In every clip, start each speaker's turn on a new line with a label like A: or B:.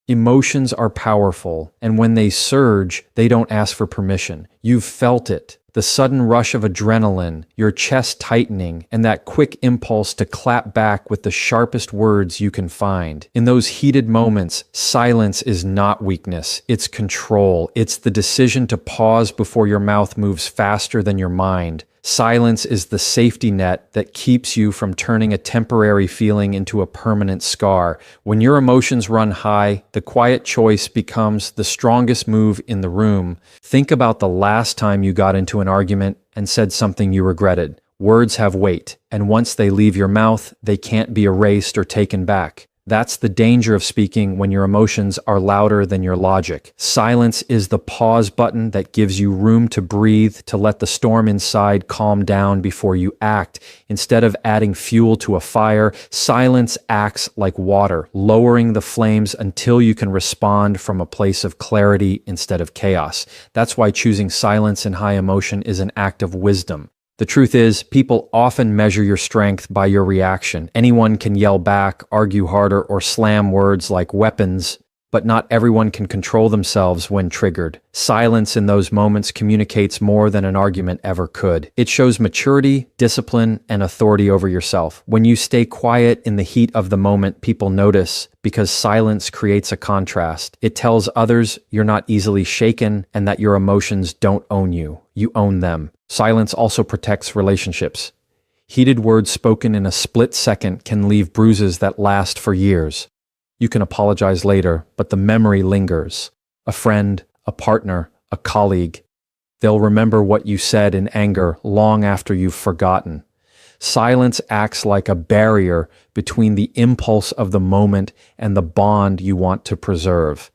A: Emotions are powerful, and when they surge, they don't ask for permission. You've felt it. The sudden rush of adrenaline, your chest tightening, and that quick impulse to clap back with the sharpest words you can find. In those heated moments, silence is not weakness, it's control. It's the decision to pause before your mouth moves faster than your mind. Silence is the safety net that keeps you from turning a temporary feeling into a permanent scar. When your emotions run high, the quiet choice becomes the strongest move in the room. Think about the last time you got into an argument and said something you regretted. Words have weight, and once they leave your mouth, they can't be erased or taken back. That's the danger of speaking when your emotions are louder than your logic. Silence is the pause button that gives you room to breathe, to let the storm inside calm down before you act. Instead of adding fuel to a fire, silence acts like water, lowering the flames until you can respond from a place of clarity instead of chaos. That's why choosing silence in high emotion is an act of wisdom. The truth is, people often measure your strength by your reaction. Anyone can yell back, argue harder, or slam words like weapons, but not everyone can control themselves when triggered. Silence in those moments communicates more than an argument ever could. It shows maturity, discipline, and authority over yourself. When you stay quiet in the heat of the moment, people notice because silence creates a contrast. It tells others you're not easily shaken and that your emotions don't own you. You own them. Silence also protects relationships. Heated words spoken in a split second can leave bruises that last for years. You can apologize later, but the memory lingers. A friend, a partner, a colleague. They'll remember what you said in anger long after you've forgotten. Silence acts like a barrier between the impulse of the moment and the bond you want to preserve.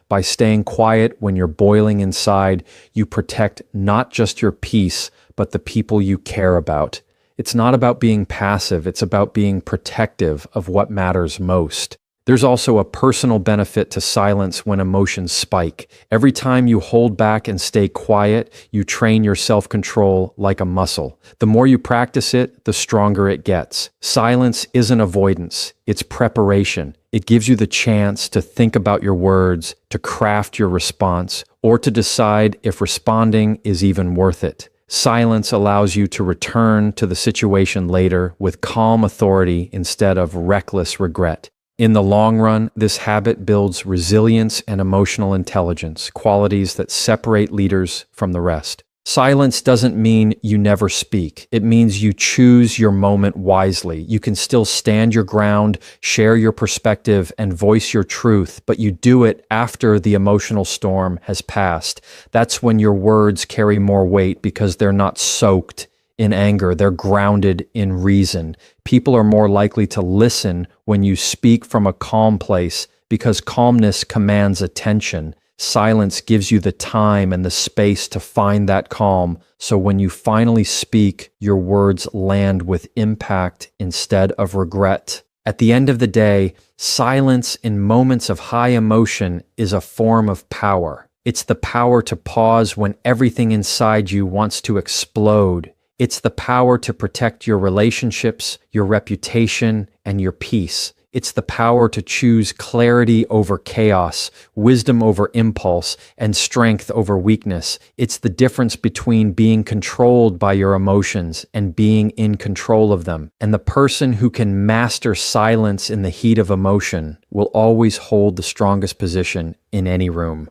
A: By staying quiet when you're boiling inside, you protect not just your peace, but the people you care about. It's not about being passive, it's about being protective of what matters most. There's also a personal benefit to silence when emotions spike. Every time you hold back and stay quiet, you train your self-control like a muscle. The more you practice it, the stronger it gets. Silence isn't avoidance, it's preparation. It gives you the chance to think about your words, to craft your response, or to decide if responding is even worth it. Silence allows you to return to the situation later with calm authority instead of reckless regret. In the long run, this habit builds resilience and emotional intelligence, qualities that separate leaders from the rest. Silence doesn't mean you never speak. It means you choose your moment wisely. You can still stand your ground, share your perspective, and voice your truth, but you do it after the emotional storm has passed. That's when your words carry more weight because they're not soaked in anger, they're grounded in reason. People are more likely to listen when you speak from a calm place because calmness commands attention. Silence gives you the time and the space to find that calm, so when you finally speak, your words land with impact instead of regret. At the end of the day, silence in moments of high emotion is a form of power. It's the power to pause when everything inside you wants to explode. It's the power to protect your relationships, your reputation, and your peace. It's the power to choose clarity over chaos, wisdom over impulse, and strength over weakness. It's the difference between being controlled by your emotions and being in control of them. And the person who can master silence in the heat of emotion will always hold the strongest position in any room.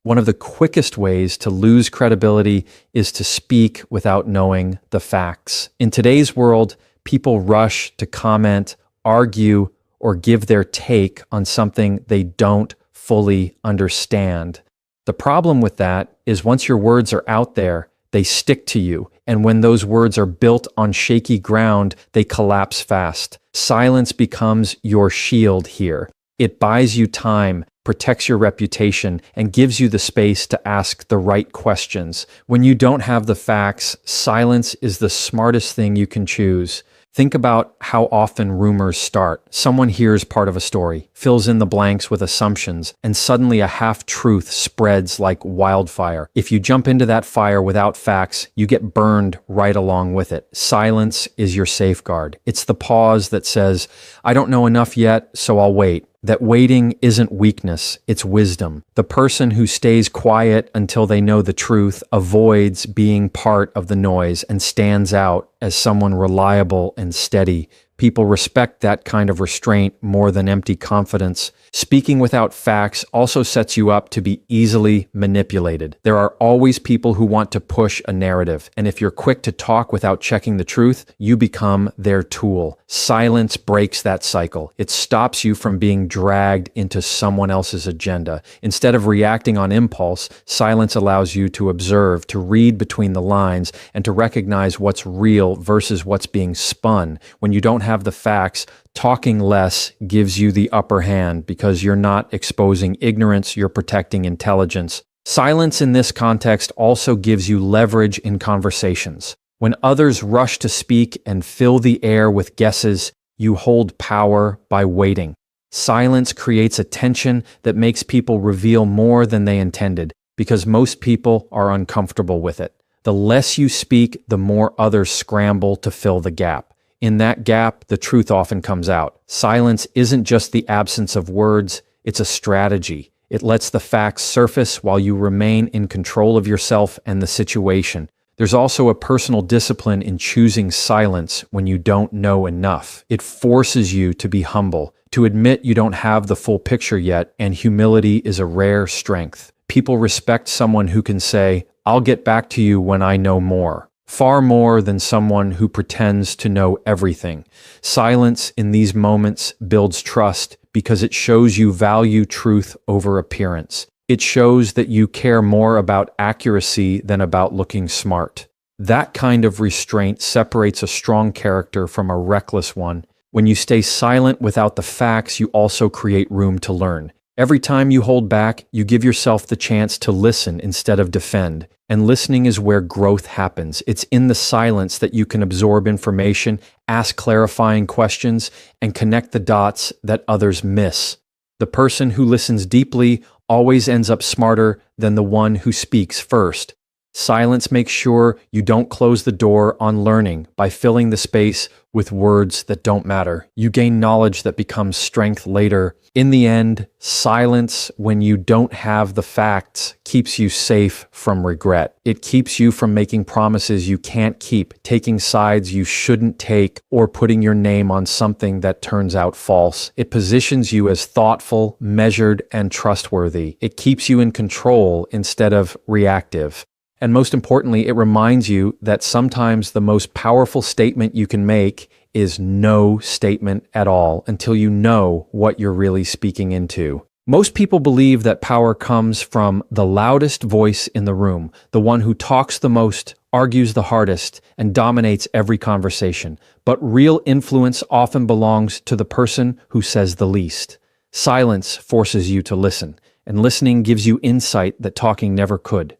A: One of the quickest ways to lose credibility is to speak without knowing the facts. In today's world, people rush to comment, argue, or give their take on something they don't fully understand. The problem with that is once your words are out there, they stick to you. And when those words are built on shaky ground, they collapse fast. Silence becomes your shield here. It buys you time, protects your reputation, and gives you the space to ask the right questions. When you don't have the facts, silence is the smartest thing you can choose. Think about how often rumors start. Someone hears part of a story, fills in the blanks with assumptions, and suddenly a half-truth spreads like wildfire. If you jump into that fire without facts, you get burned right along with it. Silence is your safeguard. It's the pause that says, I don't know enough yet, so I'll wait. that waiting isn't weakness, it's wisdom. The person who stays quiet until they know the truth avoids being part of the noise and stands out as someone reliable and steady. People respect that kind of restraint more than empty confidence. Speaking without facts also sets you up to be easily manipulated. There are always people who want to push a narrative, and if you're quick to talk without checking the truth, you become their tool. Silence breaks that cycle. It stops you from being dragged into someone else's agenda. Instead of reacting on impulse, silence allows you to observe, to read between the lines, and to recognize what's real versus what's being spun. When you don't have the facts, talking less gives you the upper hand because you're not exposing ignorance, you're protecting intelligence. Silence in this context also gives you leverage in conversations. When others rush to speak and fill the air with guesses, you hold power by waiting. Silence creates a tension that makes people reveal more than they intended because most people are uncomfortable with it. The less you speak, the more others scramble to fill the gap. In that gap, the truth often comes out. Silence isn't just the absence of words, it's a strategy. It lets the facts surface while you remain in control of yourself and the situation. There's also a personal discipline in choosing silence when you don't know enough. It forces you to be humble, to admit you don't have the full picture yet, and humility is a rare strength. People respect someone who can say, "I'll get back to you when I know more." Far more than someone who pretends to know everything. Silence in these moments builds trust because it shows you value truth over appearance. It shows that you care more about accuracy than about looking smart. That kind of restraint separates a strong character from a reckless one. When you stay silent without the facts, you also create room to learn. Every time you hold back, you give yourself the chance to listen instead of defend. And listening is where growth happens. It's in the silence that you can absorb information, ask clarifying questions, and connect the dots that others miss. The person who listens deeply always ends up smarter than the one who speaks first. Silence makes sure you don't close the door on learning by filling the space with words that don't matter. You gain knowledge that becomes strength later. In the end, silence when you don't have the facts keeps you safe from regret. It keeps you from making promises you can't keep, taking sides you shouldn't take, or putting your name on something that turns out false. It positions you as thoughtful, measured, and trustworthy. It keeps you in control instead of reactive. And most importantly, it reminds you that sometimes the most powerful statement you can make is no statement at all until you know what you're really speaking into. Most people believe that power comes from the loudest voice in the room, the one who talks the most, argues the hardest, and dominates every conversation. But real influence often belongs to the person who says the least. Silence forces you to listen, and listening gives you insight that talking never could.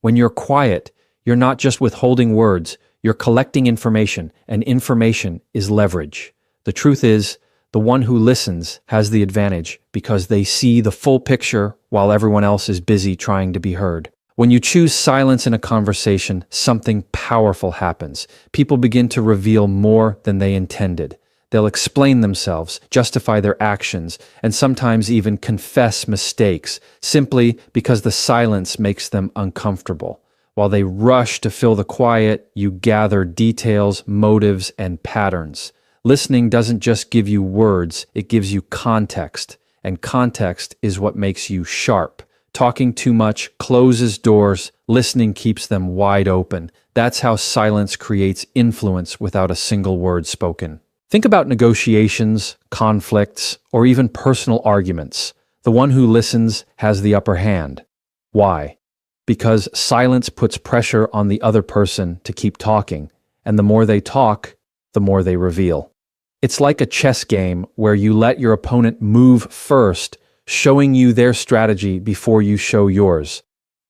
A: When you're quiet, you're not just withholding words, you're collecting information, and information is leverage. The truth is, the one who listens has the advantage because they see the full picture while everyone else is busy trying to be heard. When you choose silence in a conversation, something powerful happens. People begin to reveal more than they intended. They'll explain themselves, justify their actions, and sometimes even confess mistakes, simply because the silence makes them uncomfortable. While they rush to fill the quiet, you gather details, motives, and patterns. Listening doesn't just give you words, it gives you context, and context is what makes you sharp. Talking too much closes doors, listening keeps them wide open. That's how silence creates influence without a single word spoken. Think about negotiations, conflicts, or even personal arguments. The one who listens has the upper hand. Why? Because silence puts pressure on the other person to keep talking, and the more they talk, the more they reveal. It's like a chess game where you let your opponent move first, showing you their strategy before you show yours.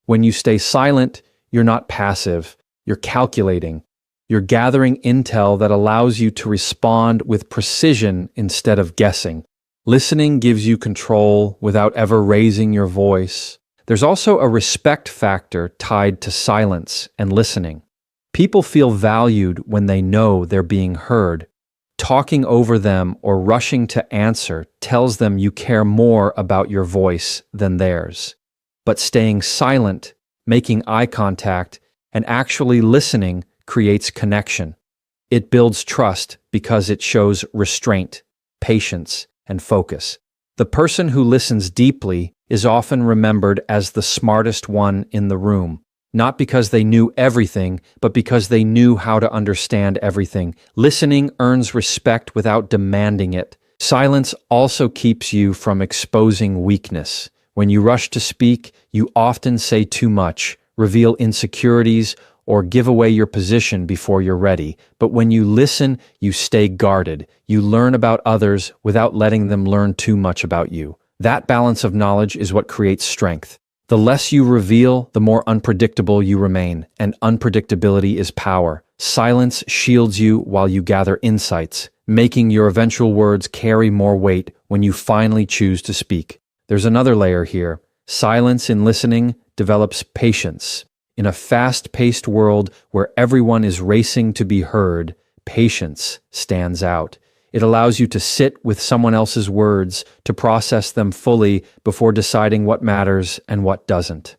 A: When you stay silent, you're not passive, you're calculating. You're gathering intel that allows you to respond with precision instead of guessing. Listening gives you control without ever raising your voice. There's also a respect factor tied to silence and listening. People feel valued when they know they're being heard. Talking over them or rushing to answer tells them you care more about your voice than theirs. But staying silent, making eye contact, and actually listening creates connection. It builds trust because it shows restraint, patience, and focus. The person who listens deeply is often remembered as the smartest one in the room, not because they knew everything, but because they knew how to understand everything. Listening earns respect without demanding it. Silence also keeps you from exposing weakness. When you rush to speak, you often say too much, reveal insecurities, or give away your position before you're ready. But when you listen, you stay guarded. You learn about others without letting them learn too much about you. That balance of knowledge is what creates strength. The less you reveal, the more unpredictable you remain, and unpredictability is power. Silence shields you while you gather insights, making your eventual words carry more weight when you finally choose to speak. There's another layer here. Silence in listening develops patience. In a fast-paced world where everyone is racing to be heard, patience stands out. It allows you to sit with someone else's words, to process them fully before deciding what matters and what doesn't.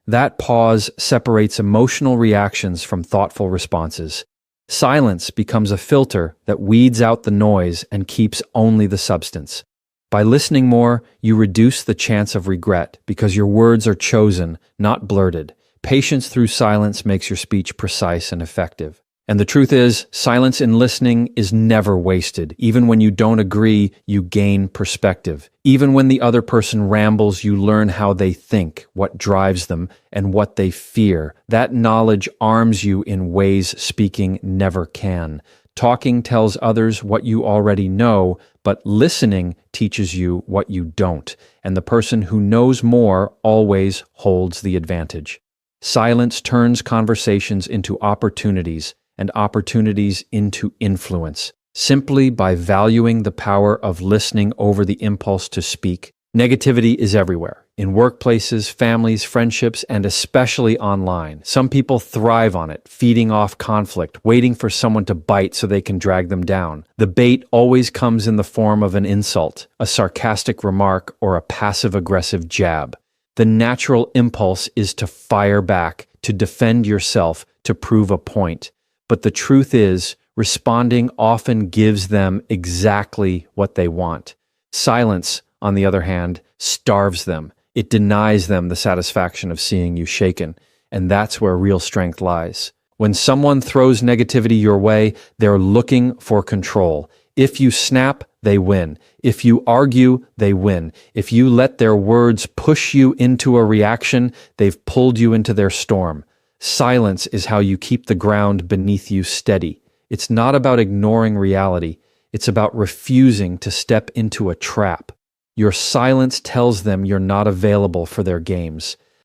A: That pause separates emotional reactions from thoughtful responses. Silence becomes a filter that weeds out the noise and keeps only the substance. By listening more, you reduce the chance of regret because your words are chosen, not blurted. Patience through silence makes your speech precise and effective. And the truth is, silence in listening is never wasted. Even when you don't agree, you gain perspective. Even when the other person rambles, you learn how they think, what drives them, and what they fear. That knowledge arms you in ways speaking never can. Talking tells others what you already know, but listening teaches you what you don't. And the person who knows more always holds the advantage. Silence turns conversations into opportunities, and opportunities into influence, simply by valuing the power of listening over the impulse to speak. Negativity is everywhere, in workplaces, families, friendships, and especially online. Some people thrive on it, feeding off conflict, waiting for someone to bite so they can drag them down. The bait always comes in the form of an insult, a sarcastic remark, or a passive-aggressive jab. The natural impulse is to fire back, to defend yourself, to prove a point. But the truth is, responding often gives them exactly what they want. Silence, on the other hand, starves them. It denies them the satisfaction of seeing you shaken, and that's where real strength lies. When someone throws negativity your way, they're looking for control. If you snap, they win. If you argue, they win. If you let their words push you into a reaction, they've pulled you into their storm. Silence is how you keep the ground beneath you steady. It's not about ignoring reality. It's about refusing to step into a trap. Your silence tells them you're not available for their games.